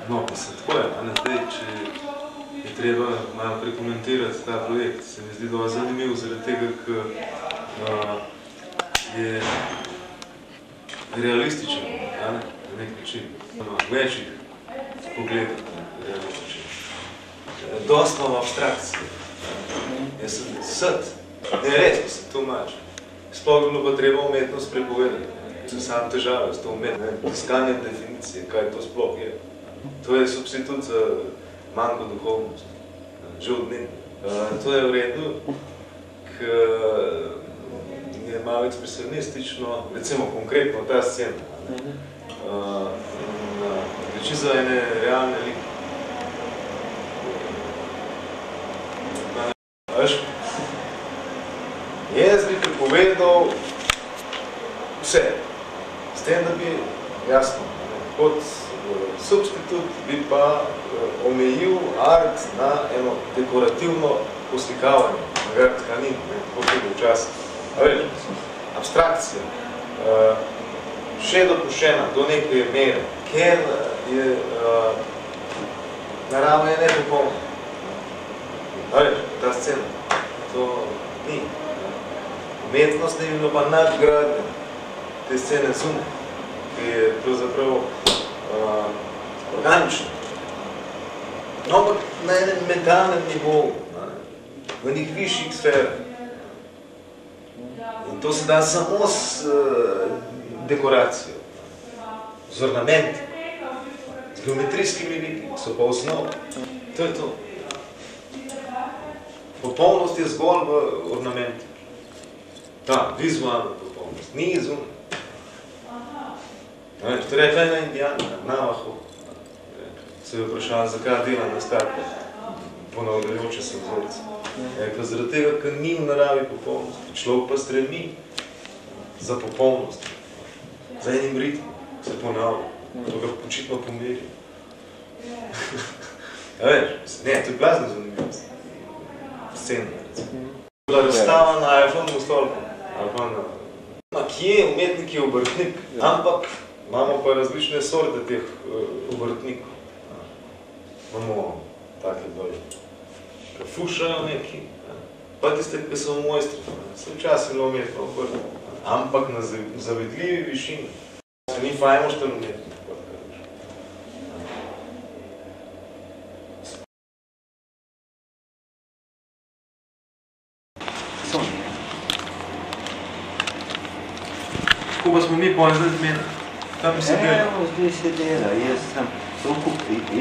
No, pa se tako je, zdaj, če je treba malo prekomentirati ta projekt, se mi zdi dovolj zanimiv, zaradi tega, ker je realističen, na nek način, večjih pogledov realističen. Dost imam abstrakcije. Jaz sem sad, ne redko sem to mač. Sploh bilo pa treba umetnost prepovedati. So sam težave s to umetnost, iskanje definicije, kaj to sploh je. To je substitut za manjko duhovnost, že od dne. To je v redu, ker je malo ekspresionistično, recimo konkretno ta scena. Reči za ene realne like. Jaz bi prepovedal vse, s tem, da bi, jasno, kot substitut bi pa omejil art na eno dekorativno poslikavanje, na grad tkanin, kot je bil včasih. Abstrakcija, še dopuščena do neke mere, ker je narava je nepopolna. Ta scena, to ni. Umetnost ne bi bilo pa nadgradnja te scene zunaj, ki je pravzaprav organična. No, ampak na enem mentalnem nivoju, v njih višjih sferah. In to se da samo s dekoracijo, z ornamenti, z geometrijskimi liki, ki so pa osnov. To je to. Popolnost je zgolj v ornamenti. Ta, vizualna popolnost, ni zunaj. To je rekla ena indijana, Navajo. Se je vprašala, zakaj dela na starke, ponavljajoče se vzorce. Rekla, zaradi tega, ker ni v naravi popolnosti. Človek pa stremi za popolnost, za enim ritmom, se ponavlja, to ga očitno pomeri. Ne, to je blazna zanimivost. Scena, recimo. Bila razstava na Eiffelovem stolpu, ali pa na kje umetnik je obrtnik, ampak imamo pa različne sorte teh obrtnikov. Imamo take bolj, ki fušajo neki, pa tiste, ki so mojstri, se včasih bilo umetno obrtnik, ampak na zavedljivi višini. Se ni fajmošten umetnik. Kako pa smo mi pojeli zdaj zmena? Tam bi se dela? Evo, zdaj se dela. Jaz sem toliko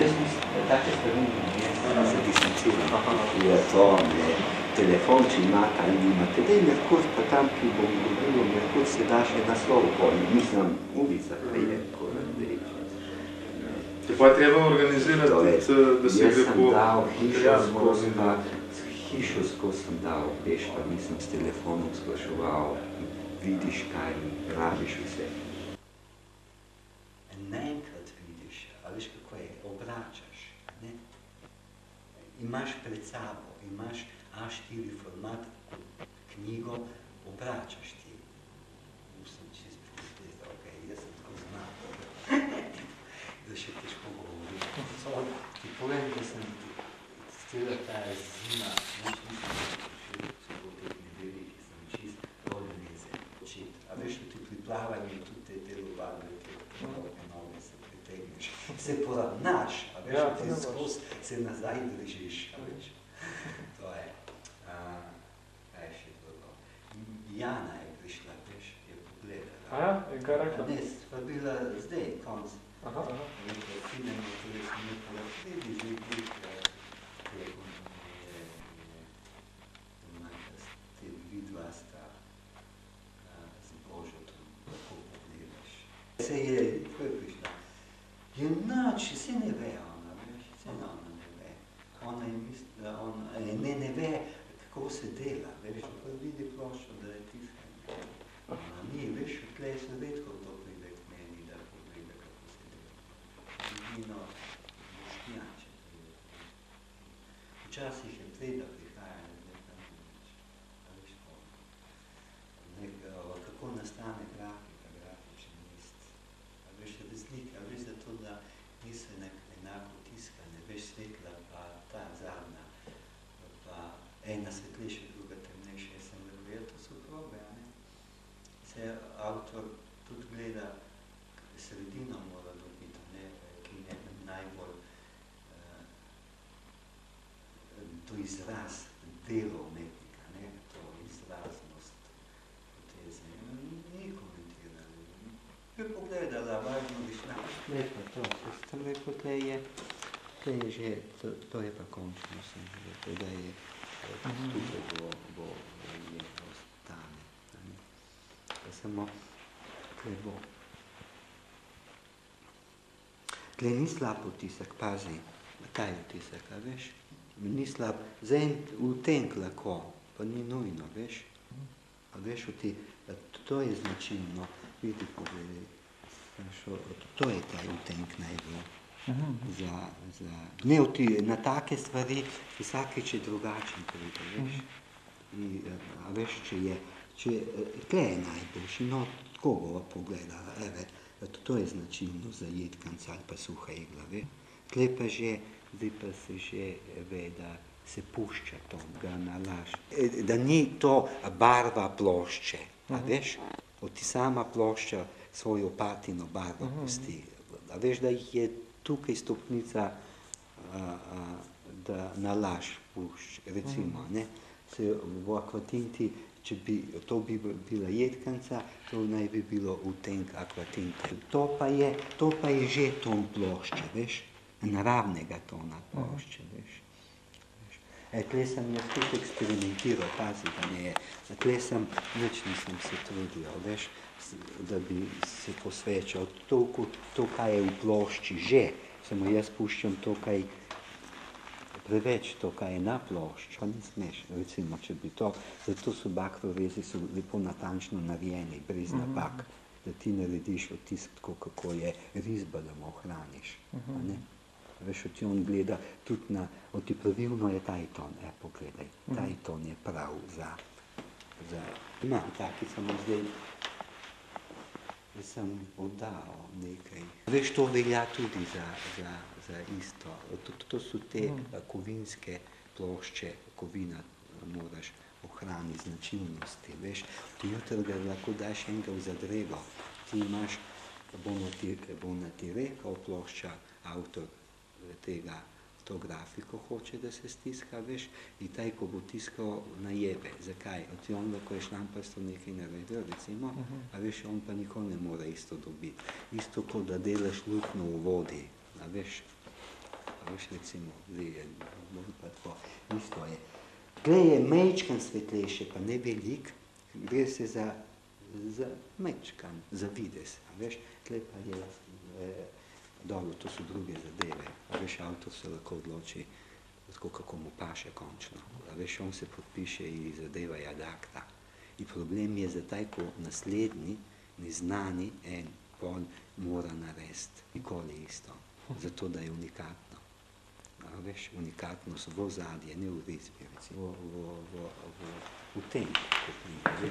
jaz mislim, da take stvari jaz se distanciram. Je to, telefon, če imate ali imate. Dej Merkur, pa tam, ki bom govoril, Merkur se da še na slovo polje. Mislim, ulica, kaj je, ko razreči. Te pa je treba organizirati, da se gre po... Jaz sem dal hišo skozi sem dal, veš, pa nisem s telefonom spraševal, vidiš kaj, rabiš vse. Naenkrat vidiš, a veš kako je, obračaš, ne? Imaš pred sabo, imaš A4 format, knjigo, obračaš ti. Sem čist prispredal, ok, jaz sem tako znal. Da še težko govorim. Samo ti povem, da sem cela ta zima, nisem še po teh nedeljih, sem čist dolje počet. A veš, tudi pri plavanju, tudi te delovalne, te noge se pritegneš. Se poravnaš, a veš, ti skozi se nazaj držiš, a veš. To je. Kaj je še drugo? Jana je prišla, veš, je pogledala. Aja, in kaj rekla? Ne, sva bila zdaj, konc. Filemo, tudi sem nekala predi, že bih vidva sta z Božotom, tako pogledaš. Se je, ko je prišla, je nač, se ne ve ona, veš, se ona ne ve. Ona je mislila, ona ne ve, kako se dela, veš, pa vidi ploščo, da je tiskanje. Ona ni, veš, tle se redko to pride k meni, da pogleda, kako se dela. Vino, bošnjače pride. Včasih je preda prihajala, zdaj tam nič. A veš, kako nastane grafika, grafični list. A veš, razlika, a veš, zato da izraz dela umetnika, ne, to izraznost poteze. Ni komentirala. Je pogledala, važno bi šla. Lepo to, se sem rekel, tle je že, to je pa končno, sem že rekel, da je tukaj bo je ostane. Pa samo, tle bo. Tle ni slab utisak, pazi, taj utisak, a veš? Ni slab, za en utenk lahko, pa ni nujno, veš? A veš, to je značilno, vidi, pogledaj, to je taj utenk najbolj. Ne, na take stvari vsakič je drugačen pride, veš? A veš, tle je najboljši, no, tako bova pogledala, to je značilno za jedkanca ali pa suha igla, ve? Tle pa že, zdaj pa se že ve, da se pušča to, ga nalaž. Da ni to barva plošče, a veš? Ti sama plošča svojo patino barvo pusti. A veš, da jih je tukaj stopnica, da nalaž pušč, recimo, ne? Se v akvatinti, če bi to bila jedkanca, to naj bi bilo utenk akvatinte. To pa je že ton plošče, veš? Naravnega tona plošče, veš? Tle sem jaz tudi eksperimentiral, pazi, da ne je. Tle sem, nič nisem se trudil, veš, da bi se posvečal. To, kaj je v plošči že, samo jaz puščam to, kaj preveč, to, kaj je na plošč, pa ne smeš, recimo, če bi to, zato so bakrovezi so lepo natančno narejeni, brez napak, da ti narediš otisk tako, kako je risba, da mu ohraniš, a ne? Veš, ti on gleda tudi na, ti pravilno je taj ton, pogledaj, taj ton je prav za, imam taki, samo zdaj, da sem oddal nekaj. Veš, to velja tudi za isto, to so te kovinske plošče, kovina moraš ohraniti značilnosti, veš, ti jutri ga lahko daš enega v zadrego, ti imaš, bo na ti rekel plošča, avtor tega, to grafiko hoče, da se stiska, veš, in taj, ko bo tiskal, najebe. Zakaj? Ti on lahko je šlampasto nekaj naredil, recimo, a veš, on pa nikoli ne more isto dobiti. Isto, kot da delaš luknjo v vodi, a veš, recimo, pa tako, isto je. Gle je mečkan svetlejše, pa ne velik, gre se za mečkan, za vides, a veš, tle pa je, dobro, to so druge zadeve, a veš, avtor se lahko odloči, tako kako mu paše končno, a veš, on se podpiše in zadeva je ad acta. In problem je za taj, ko naslednji, neznani, en pol mora narediti, nikoli isto, zato da je unikatno. A veš, unikatnost v ozadje, ne v risbi, recimo, v tem,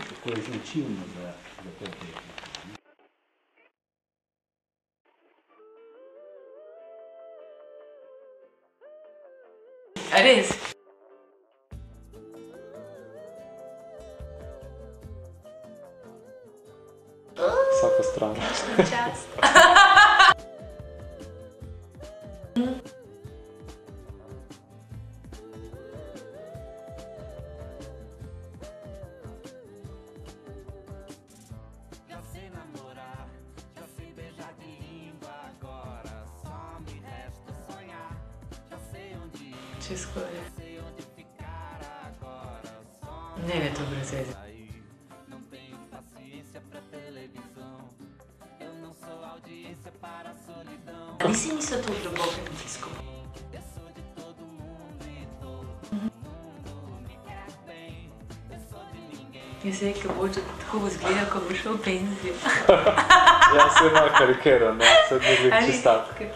kako je značilno za to tehniko. A res? Vsaka stran. Čast. Čisto je. Ne je to brez veze. Ali si niso to v globokem tisku? Jaz rekel, boče tako bo zgledal, ko bo šel v penzijo. Ja, se ima karikiral, ne, se odmedli čistatke.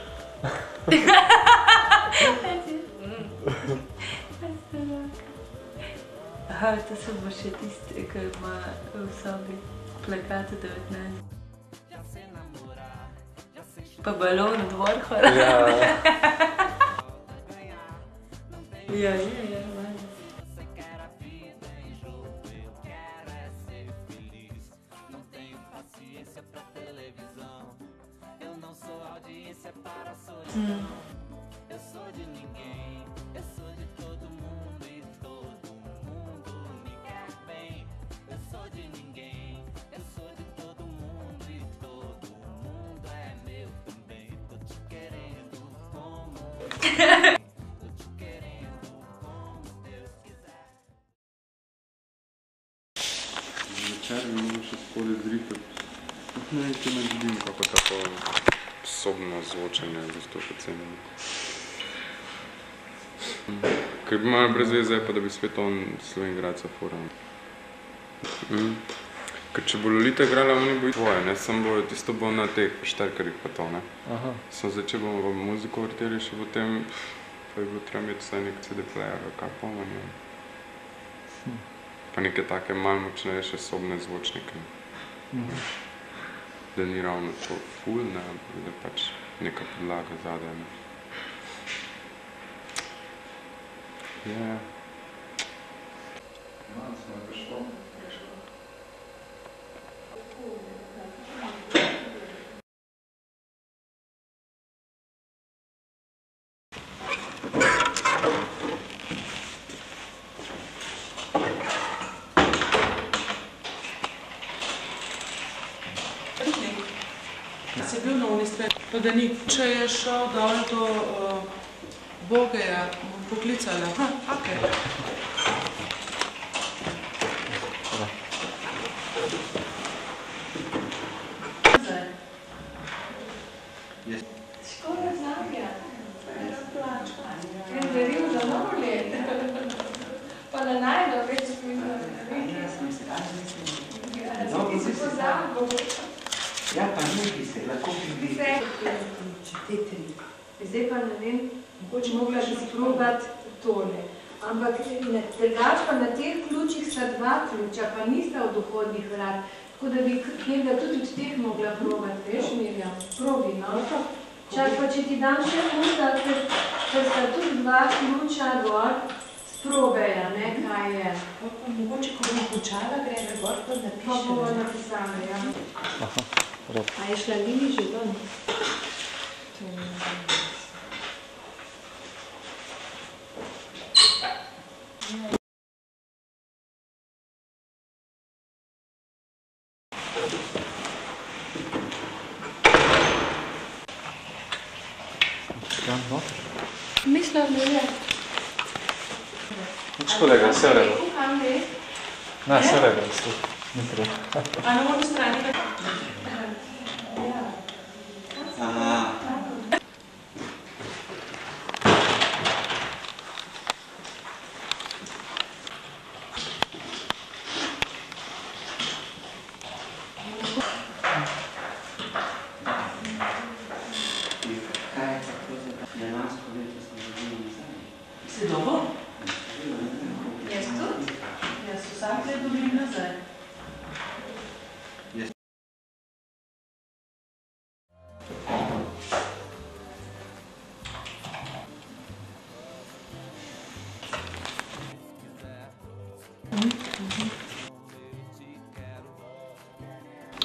Aha, to se bo še tisti, ki ima v sobi plakate 19. Pa balon od Warhola. Ja, malo. zvočenje, v bistvu pocenjeno. Ker bi malo brez veze, pa da bi spet on Slovenjgradca foral. Ker če bo Lolita igrala, oni bo dvoje, ne? Sam bo, tisto bo na teh šterkarih pa to, ne? Sam zdaj, če bomo v muziko vrteli še potem, pa bi bilo treba imeti vsaj nek CD player, kaj pomeni. Pa neke take malo močnejše sobne zvočnike. Da ni ravno to ful, ne? Da je pač neka podlaga zadaj, ne? Ja. Si bil na unistve, pa da ni, če je šel dol do Bogeja, poklicala. Okej. Škoda znamja. Ker veril za novo let. Pa na najdo, več si pozabil. Ja, pa nekaj se, lahko bi Zdaj pa ne vem, mogoče mogla bi sprobati tole. Ampak drugač pa na teh ključih sta dva ključa, pa nista od vhodnih vrat. Tako da bi nekaj tudi od teh mogla probati, veš, Mirjam? Probi, no? Čak pa, če ti dam še puta, ker sta tudi dva ključa gor, sprobeja, ne, kaj je. Mogoče, ko bom končala, gre gor, pa napišem. Pa bomo napisali, ja. A je šla Lili že ven? Mislim, da je. Nič kolega, vse v redu. Ne, vse v redu, ni treba. A na moji strani? Si dobo? Jaz tudi? Jaz vsak let dobim nazaj.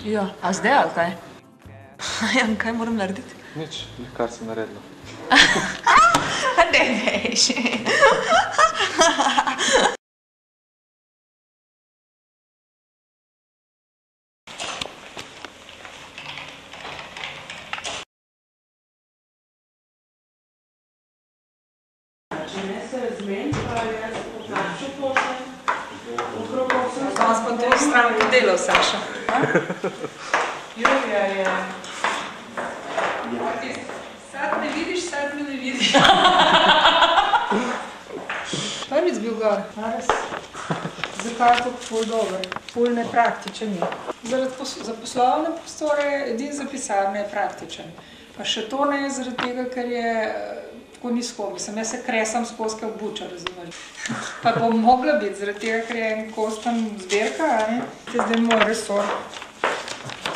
Ja, a zdaj ali kaj? Ja, kaj moram narediti? Nič, kar sem naredila. Ne veš. Če ne se razmeni, pa jaz poplaču pošljem. Okrog 8. Sam smo to stran podelal, Saša. Julija je... Sad ne vidiš, sad me ne vidiš. Prvič bil gor. Zakaj je to ful dober? Ful nepraktičen je. Za poslovne prostore je edin za pisarne je praktičen. Pa še to ne je zaradi tega, ker je tako nizko. Mislim, jaz se kresam skozi kaj buča, razumeš. Pa bom mogla biti zaradi tega, ker je en kostan zbirka, ne? To je zdaj moj resor.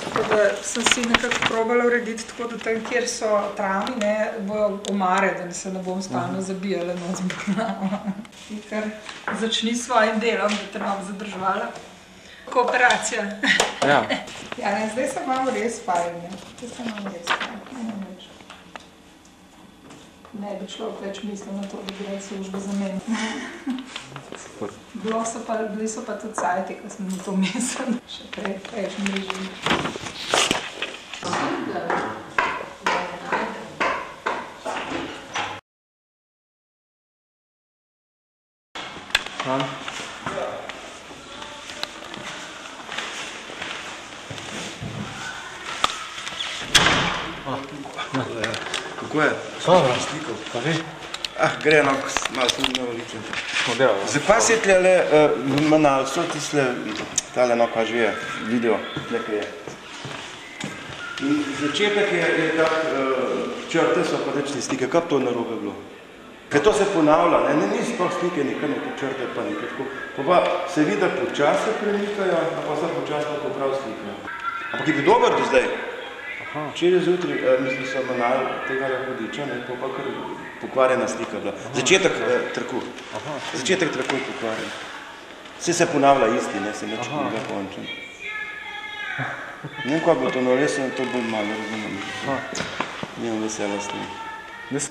Tako da sem si nekako probala urediti tako, da tam, kjer so travni, ne, bojo omare, da se ne bom stalno zabijala noc brnama. In kar začni s svojim delom, da te bom zadržvala. Kooperacija. Ja. Ja, ne, zdaj sem malo res spajal, ne. Zdaj sem malo res spajal, ne več. Ne bi človek več mislil na to, da gre službe za meni. Bili so pa tudi cajti, ko sem na to mislil. Še prejšnji režim. Kako je? Dobro. Slikal. Pa vi? Gre eno, malo sem naveličen. Smo delali. Zakaj si tlele manal, so tisle, tale no, kaj že je, video, tleke je. In začetek je tak, črte so pa rečni slike, kaj to narobe bilo? Ker to se ponavlja, ne, ni sploh slike, nekaj črte pa nekaj tako. Pa se vidi, da počas se premikajo, a pa se počas pa poprav slikajo. Ampak je bil dober do zdaj. Včeraj zjutraj, mislim, so manal tega hudiča, ne, pa kar pokvarjena slika bila. Začetek traku. Začetek traku je pokvarjen. Vse se ponavlja isti, ne, se neč ne končen. Ne vem, kaj bo to, no, res sem to bolj malo razumem. Nimam vesela s tem.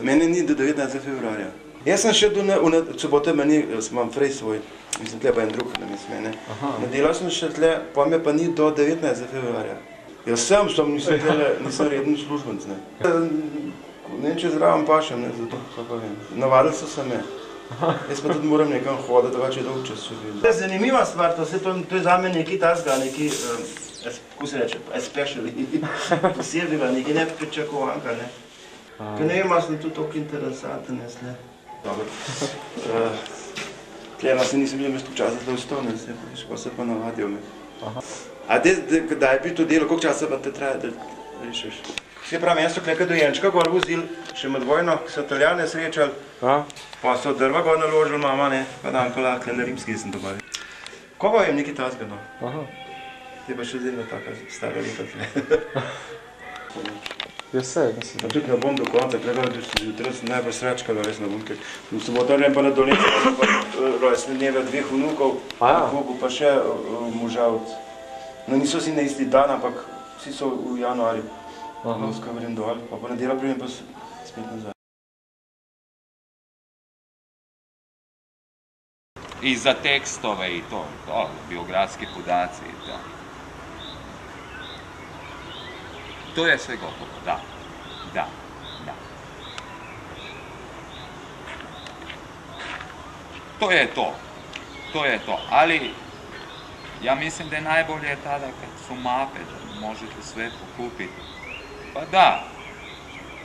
Mene ni do 19. februarja. Jaz sem še do sobote meni, imam frej svoj, mislim, tle pa en drug names mene. Nadelal sem še tle, pa me pa ni do 19. februarja. Jaz nisem reden službenc, ne. Ne, če zraven pašem, ne, zato, pa pa vem. Navadili so se me. Jaz pa tudi moram nekam hoditi, drugače je dolg čas še bilo. To je zanimiva stvar, to je za me nekaj tasga, nekaj, kako se reče, especially, posebnega, nekaj nepričakovanka, ne. Ker ne vem, sem tudi toliko interesanten, jaz ne. Tlema se nisem bil mesto časa da vstone, pa se pa navadijo me. A kdaj je bil to delo, koliko časa pa te traja, da rešiš? Vse pravi, jaz so kleka dojenčka gor vozil, še med vojno, ki so Italijane srečali, pa so drva gor naložili mama, ne, pa dan pa lahko na rimski sem doma. Ko pa vem, nekaj tasga, no. Te pa še zelo taka stara leta tle. Jaz se, mislim. Tudi ne bom do konca, gledal, da se jutra sem najbolj srečkala, res ne bom, ker v soboto grem pa na Dolenjsko, pa rojstne dneve dveh vnukov, pa še možavc. No niso si na isti dan, ampak vsi so v januarju. Moskva grem dol, pa nedela pridem pa spet nazaj. I za tekstove i to, biografski podaci i to. To je sve gotovo, da. To je to, ali ja mislim da je najbolje tada kad su mape, da možete sve pokupiti. Pa da,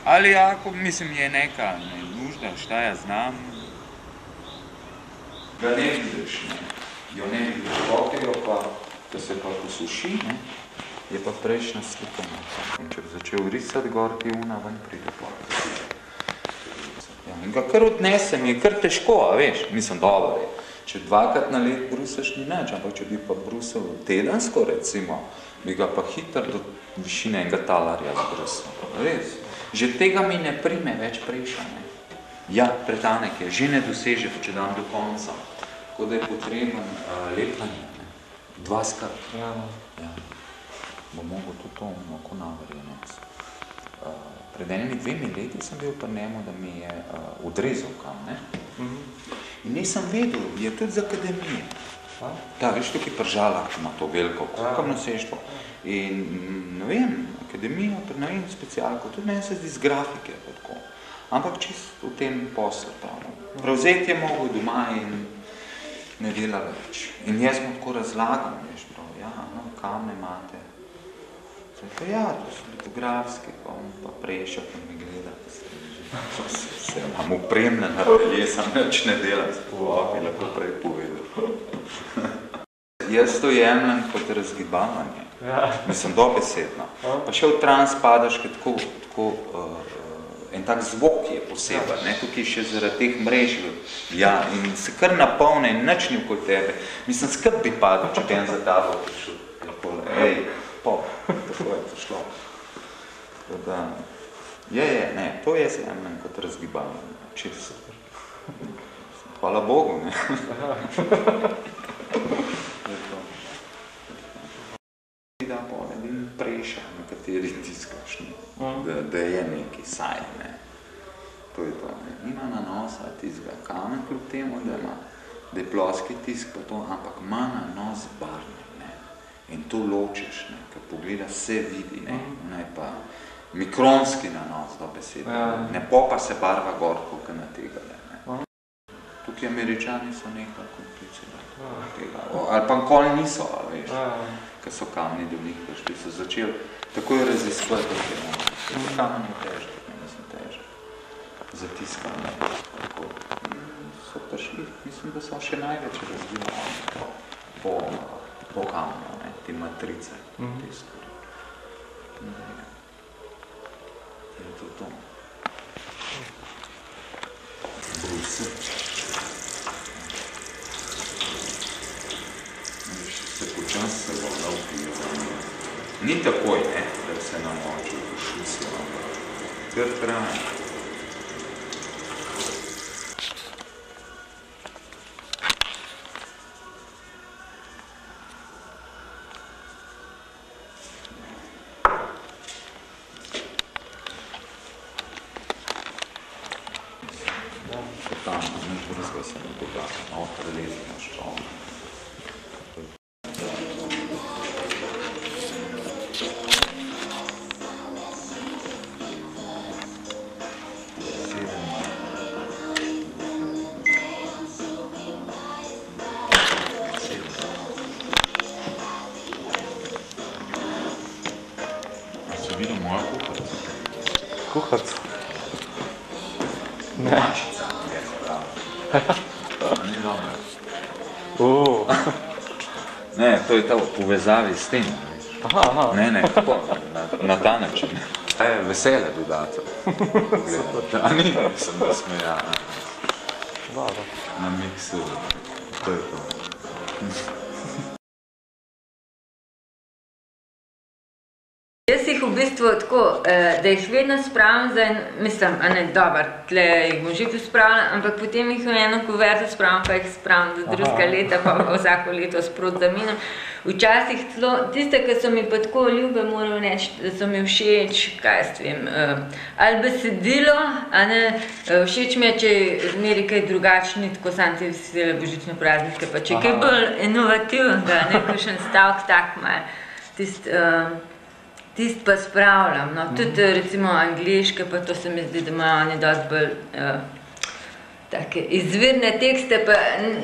ali ako, mislim, je neka nužda, šta ja znam, ga ne vidiš, ne, jo ne vidiš rokejo, pa da se pa posuši, ne, je pa prejšnja slika. In če bi začel risati gor, ti una ven pride pa. Ja, in ga kar odnesem, je kar težko, a veš, mislim, dobro je. Če dvakrat na let brusaš ni nič, ampak če bi pa brusal tedensko, recimo, bi ga pa hitro do višine enega talarja zbrusal. Res. Že tega mi ne prime več prejša, ne. Ja, pretanek je, že ne doseže, če dam do konca. Tako da je potreben lepanje, ne. Dva skrat. Ja. Bo mogel tudi to oko naverjenec. Pred enimi 2 leti sem bil pa njemu, da mi je odrezal kam, ne. In nisem vedel, je tudi z akademije. Da, veš, tukaj pržala, ima to veliko, kam noseštvo. In, ne vem, akademija, ne vem, specialko, tudi meni se zdi z grafike, tako. Ampak čist v tem poslu, pravno. Prevzeti je mogel doma in ne dela več. In jaz mu tako razlagam, veš, prav, ja, no, kam ne imate. Zdaj pa ja, to so litografski, pa on pa prešel, pa mi gleda, se imam upremljen, jaz sem nič ne delam, bi lahko prej povedal. Jaz to jemljem kot razgibavanje, mislim, dobesedno. Pa še v trans padaš, ker tako en tak zvok je poseben, ne, tukaj še zaradi teh mrež, ja, in se kar napolne in nič ni okoli tebe. Mislim, skrb bi padel, če bi en za tabo prišel, tako je to šlo. Ne, to je jemljem kot razgibavanje, čisto. Hvala Bogu, ne. Da pa edin preša, nekateri tiskaš, da je neki saj, ne. To je to, ne. Nima na nosa tiska kamen kljub temu, da je ploski tisk pa to, ampak ima na nos barne, ne. In to ločeš, ne, ker pogleda, se vidi, ne, ne pa mikronski nanos, dobesedno. Ne popa se barva gor, koliko na tega, ne. Tukaj Američani so nekaj komplicirali tega, ali pa nikoli niso, veš, ker so kamni do njih prišli, so začeli takoj raziskovati, kamen je težko, ne, mislim težko. zatiskane. Tako, so pa šli, mislim, da so še največ razvili po kamnu, te matrice, te stvari. Je to. Bruce. Se počas se voda vpije. Ni takoj, da se namoči v šusijo, kar traje. Kuhac. Ne. Mačica, je prav. Ni dobro. Ne, to je ta v povezavi s tem. Aha. Ne, tako, na ta način. Je vesele dodati. A ni, sem da smeja. Na miksu. To je to. Jaz jih v bistvu tako, da jih vedno spravim za en, mislim, dober, tle jih bom že pospravila, ampak potem jih v eno kuverto spravim, pa jih spravim do drugega leta, pa vsako leto sprot zamenjam. Včasih celo, tiste, ki so mi pa tako ljube, moram reči, da so mi všeč, kaj jaz vem, ali besedilo, všeč mi je, če je zmeri kaj drugačni, tako sam te vesele božične praznike, pa če je kaj bolj inovativnega, kakšen stavek tak malo, Tist pa spravljam, no, tudi recimo angliške, pa to se mi zdi, da imajo oni dosti bolj take izvirne tekste, pa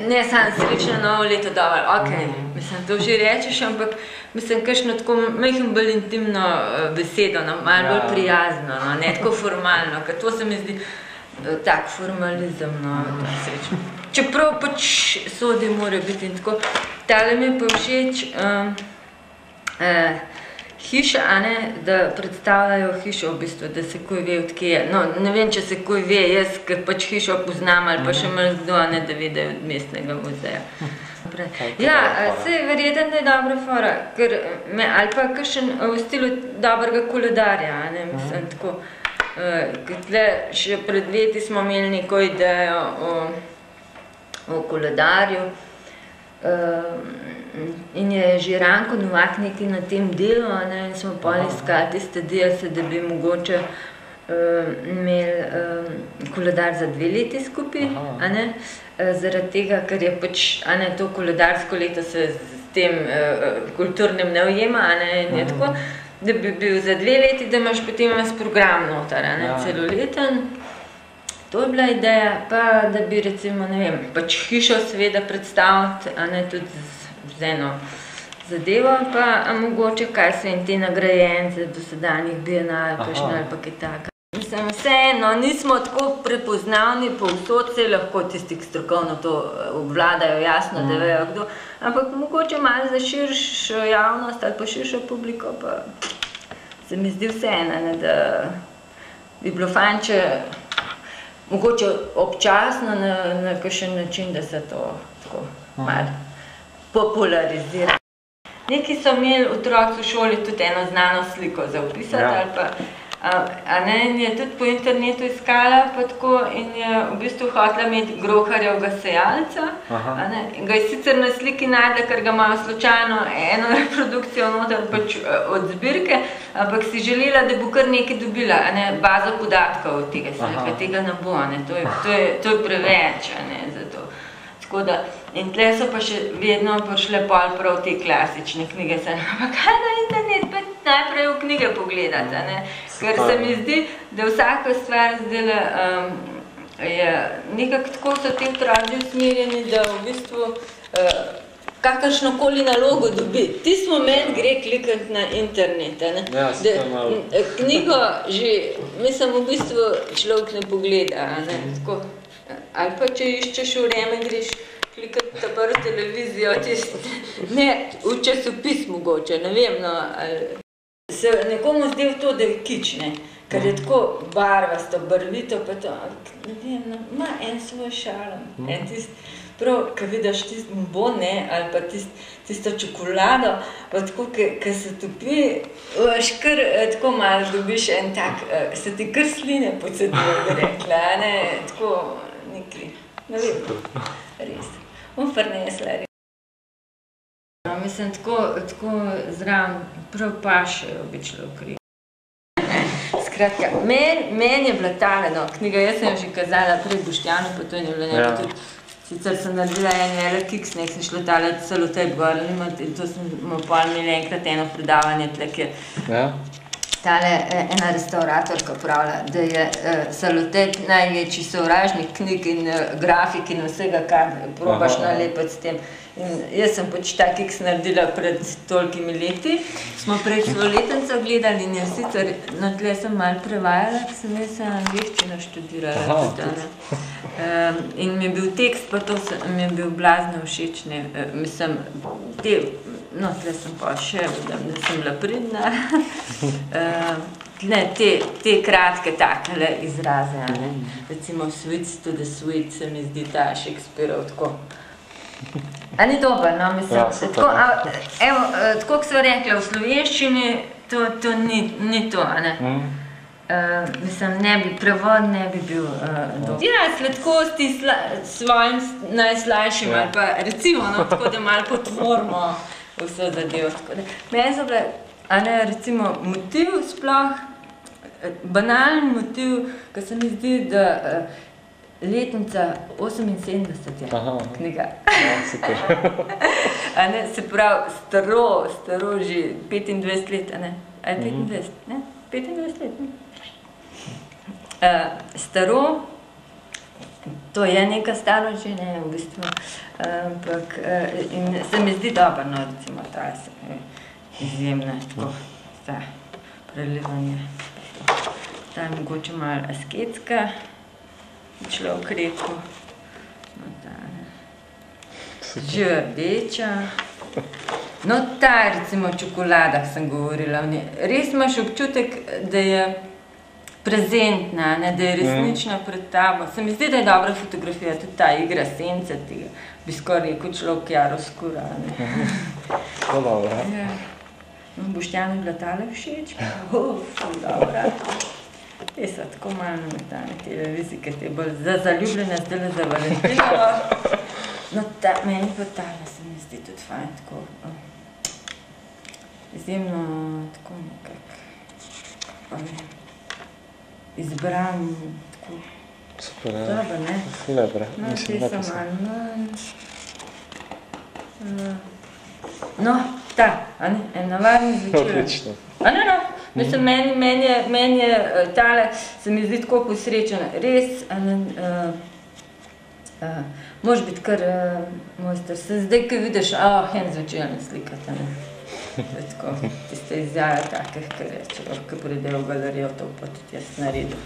ne samo srečno novo leto dovolj, okej, mislim, to že rečeš, ampak mislim, kakšno tako majhen bolj intimno besedo, no, malo bolj prijazno, no, ne tako formalno, ker to se mi zdi tak formalizem, no, ta srečno. Čeprav pač sodi mora biti in tako, tale mi je pa všeč, hiša, da predstavljajo hišo v bistvu, da se kuj ve, odkje je. No, ne vem, če se kuj ve, jaz, ker pač hišo poznam, ali pa še malo kdo, da vedejo od mestnega muzeja. Ja, se je verjetno, da je dobra fora, ali pa kakšen v stilu dobrega koledarja, mislim, tako. Ker tle še pred leti smo imeli neko idejo o koledarju, in je že Ranko Novak nekaj na tem delu, in smo pol iskali tiste delce, da bi mogoče imeli koledar za 2 leti skupaj, zaradi tega, ker je pač to koledarsko leto se s tem kulturnim ne ujema, in je tako, da bi bil za 2 leti, da imaš potem program noter, celoleten. To je bila ideja, pa da bi recimo, ne vem, pač hišo seveda predstaviti, tudi z eno zadevo, pa mogoče kaj so in te nagrajence dosedanjih bienal, kakšne ali pa kaj taka. Mislim, vseeno, nismo tako prepoznavni povsod, se lahko tisti, ki strokovno to obvladajo, jasno, da vejo kdo, ampak mogoče malo za širšo javnost ali pa širšo publiko, pa se mi zdi vseeno, da bi bilo fajn, če mogoče občasno na kakšen način, da se to tako malo popularizira. Neki so imeli otroci v šoli tudi eno znano sliko za opisati, ali pa, in je tudi po internetu iskala pa tako in je v bistvu hotela imeti groharjevega sejalca, in ga je sicer na sliki najdla, ker ga imajo slučajno eno reprodukcijo noter pač od zbirke, ampak si želela, da bo kar nekaj dobila, bazo podatkov od tega, tega ne bo, to je preveč, za to. In tle so pa še vedno prišle pol prav te klasične knjige, pa kaj na internet, pa najprej v knjige pogledati, ker se mi zdi, da vsaka stvar zdaj je nekako tako so te otroci usmerjeni, da v bistvu kakršnokoli nalogo dobi. Tisti moment gre klikati na internet. Ne? Ja, se to malo. Knjigo že, mislim, v bistvu človek ne pogleda. Ne? Tako. Ali pa če iščeš vreme, greš klikati ta prvo televizijo, ne, v časopis mogoče, ne vem, no, se nekomu zdel to, da je kič, ne, ker je tako barvasto, barvito, pa to, ne vem, no, ima en svoj šalom, en prav, ko vidiš tisti bon, ne, ali pa tisto čokolado, pa tako, ko se topi, kar tako malo dobiš en tak, se ti kar sline pocedijo, bi rekla, ne, tako, nekaj, ne vem, res. Prinesla res. Mislim, tako zraven prav pašejo bi človek rekel. Skratka, meni je bila tale, no, knjiga, jaz sem že kazala pred Boštjanu, pa to je bilo nekaj tudi, sicer sem naredila en velik kiks, nek sem šla tale Salotep gor, in to smo pol imeli enkrat eno predavanje tle, tale ena restauratorka pravila, da je Salotep največji sovražnik knjig in grafik in vsega, kar probaš nalepiti s tem. In jaz sem pač ta kiks naredila pred tolikimi leti. Smo pred svoletnico gledali in je sicer, no tle sem malo prevajala, ker sem jaz angleščino študirala. In mi je bil tekst, pa to mi je bil blazno všeč, ne, mislim, no, tle sem pa še, da sem bila pridna. Te kratke takele izraze, recimo sweets to the sweet, se mi zdi ta Shakespeareov tako. A ni dober, no, mislim. Tako, ko so rekla, v slovenščini to ni to, ne. Mislim, prevod ne bi bil dober. Ja, sladkosti svojim najslajšim, ali pa recimo, no, tako da malo potvorimo vse zadev. Meni so bile, recimo, motiv sploh, banalen motiv, ko se mi zdi, da letnica 78 je knjiga. Se pravi, staro že 25 let, ne? A je 25, ne? 25 let, ne? Staro, to je neka staro že, ne, v bistvu, ampak in se mi zdi dobro, no, recimo, ta je izjemna, tako, ta prelivanje, ta je mogoče malo asketska, človek rekel, no, ta, že rdeča, no, ta, recimo, o čokoladah sem govorila, res imaš občutek, da je prezentna, ne, da je resnična pred tabo. Se mi zdi, da je dobra fotografija, tudi ta igra sence tega, bi skoraj rekel človek jaroskura, ne. To dobro, ja. No, Boštjanu je bila tale všeč, dobra. Te so tako malo nametane televizije, ker te je bolj za zaljubljena, zdaj za Valentinovo. No, meni pa tale se mi zdi tudi fajn, tako izjemno, tako nekak, izbran, tako. Super, ja. Dobro, ne? Lebre, mislim, lepo sem. No, ta, en navadni zvečer. Odlično. No, mislim, meni je tale, se mi zdi tako posrečena. Res, moraš biti kar mojster. Zdaj, ko vidiš, en zvečer ne slikate, ne. Tako, tiste izjave takih, ki rečejo, ko pridejo v galerijo, to pa tudi jaz naredil.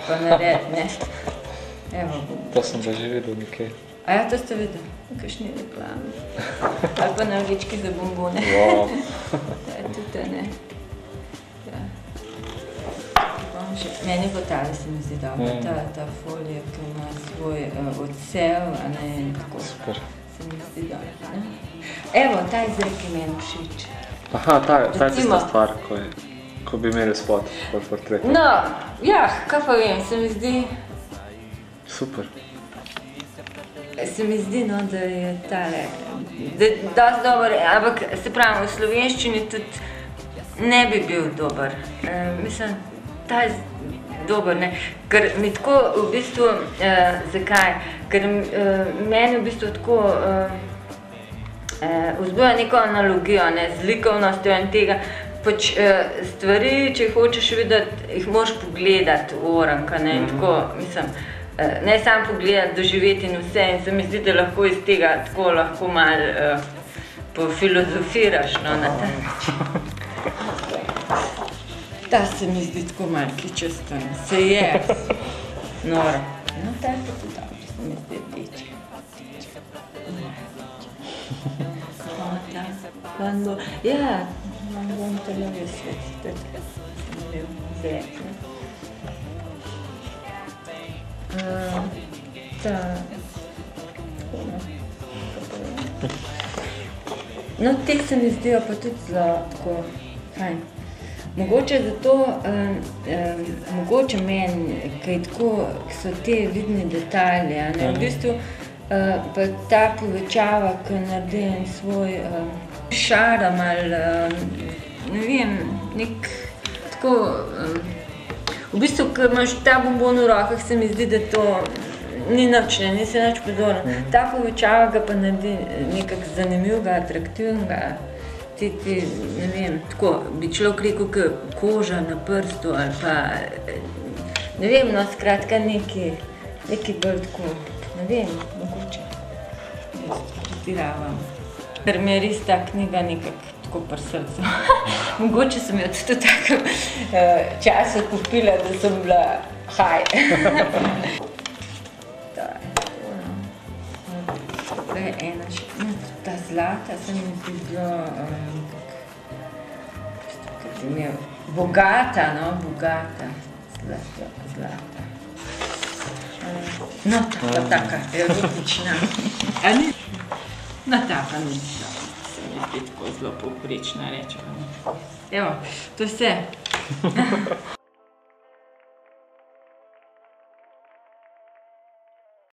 Pa nared, ne. Evo. To sem pa že videl nekaj. A ja, to ste videli? Kakšni reklami. Ali pa na vrečki za bombone. Wow. Tudi ne. Ja. Meni pa tale se mi zdi dobro, ta folija, ki ima svoj odsev, a ne, tako. Super. Se mi zdi dobro, ne? Evo, ta izrek je meni všeč. Aha, ta je tista stvar, ko bi imeli spot, portret. No, ja, kaj pa vem, se mi zdi... Super. Se mi zdi, no, da je tale, da je dosti dober, ampak se pravi, v slovenščini tudi ne bi bil dober. Mislim, ta je dober, ne, ker mi tako v bistvu, zakaj? Ker meni v bistvu tako vzbuja neko analogijo, ne, z likovnostjo in tega, pač stvari, če jih hočeš videti, jih moraš pogledati v oranka, ne, in tako, mislim, ne samo pogledati, doživeti in vse, in se mi zdi, da lahko iz tega tako lahko malo pofilozofiraš, no, na ta način. Ta se mi zdi tako malo kičasto, se je noro. No, ta je pa tudi dobro, se mi zdi rdeče. Ja, bom tele vesvet, tudi sem imel zek. No, te se mi zdijo pa tudi zelo tako fajn. Mogoče zato, mogoče meni, kaj tako so te vidni detalji, ne, v bistvu pa ta povečava, ki naredi en svoj šarm ali, ne vem, nek tako, v bistvu, ko imaš ta bombon v rokah, se mi zdi, da to ni nič, nisi nič pozoren. Ta povečava ga pa naredi nekako zanimivega, atraktivnega, ti, ne vem, tako bi človek rekel, kot koža na prstu ali pa, ne vem, no, skratka neki bolj tako, ne vem, mogoče, jaz pretiravam. Ker mi je res ta knjiga nekako tako pri srcu. Mogoče sem jo tudi v takem času kupila, da sem bila haj. To je ena še, ta zlata se mi zdi zelo, kaj ti mi je, bogata, no, bogata, zlata. No, taka, erotična. A ni? No, taka ni, se mi zdi tako zelo povprečna, rečemo. Evo, to je vse.